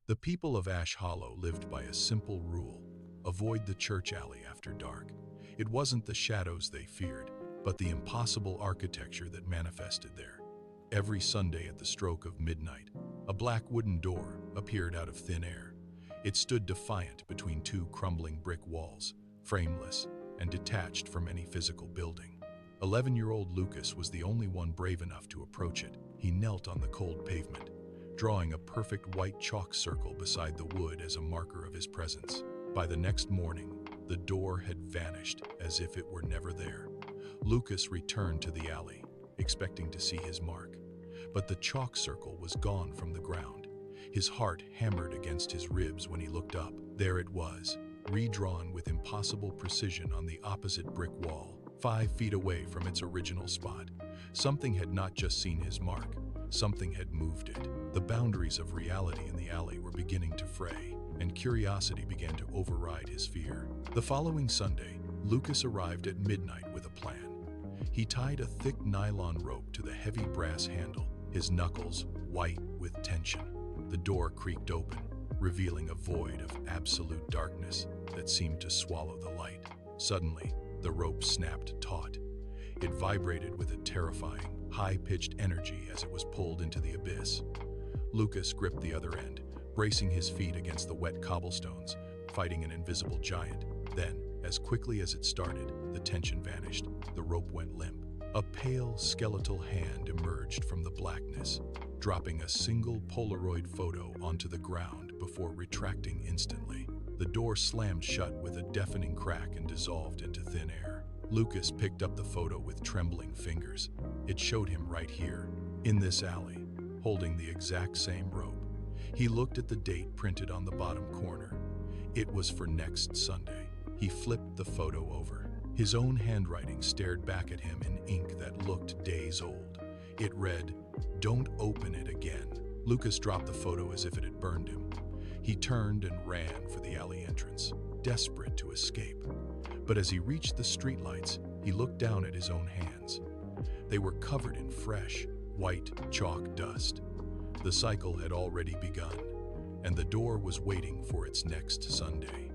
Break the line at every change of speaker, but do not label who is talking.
The people of Ash Hollow lived by a simple rule: avoid the church alley after dark. It wasn't the shadows they feared, but the impossible architecture that manifested there. Every Sunday at the stroke of midnight, a black wooden door appeared out of thin air. It stood defiant between two crumbling brick walls, frameless and detached from any physical building. 11-year-old Lucas was the only one brave enough to approach it. He knelt on the cold pavement, drawing a perfect white chalk circle beside the wood as a marker of his presence. By the next morning, the door had vanished as if it were never there. Lucas returned to the alley, expecting to see his mark, but the chalk circle was gone from the ground. His heart hammered against his ribs when he looked up. There it was, redrawn with impossible precision on the opposite brick wall, 5 feet away from its original spot. Something had not just seen his mark, something had moved it. The boundaries of reality in the alley were beginning to fray, and curiosity began to override his fear. The following Sunday, Lucas arrived at midnight with a plan. He tied a thick nylon rope to the heavy brass handle, his knuckles white with tension. The door creaked open, revealing a void of absolute darkness that seemed to swallow the light. Suddenly, the rope snapped taut. It vibrated with a terrifying, high-pitched energy as it was pulled into the abyss. Lucas gripped the other end, bracing his feet against the wet cobblestones, fighting an invisible giant. Then, as quickly as it started, the tension vanished. The rope went limp. A pale, skeletal hand emerged from the blackness, dropping a single Polaroid photo onto the ground before retracting instantly. The door slammed shut with a deafening crack and dissolved into thin air. Lucas picked up the photo with trembling fingers. It showed him right here, in this alley, holding the exact same rope. He looked at the date printed on the bottom corner. It was for next Sunday. He flipped the photo over. His own handwriting stared back at him in ink that looked days old. It read, "Don't open it again." Lucas dropped the photo as if it had burned him. He turned and ran for the alley entrance, desperate to escape. But as he reached the streetlights, he looked down at his own hands. They were covered in fresh, white chalk dust. The cycle had already begun, and the door was waiting for its next Sunday.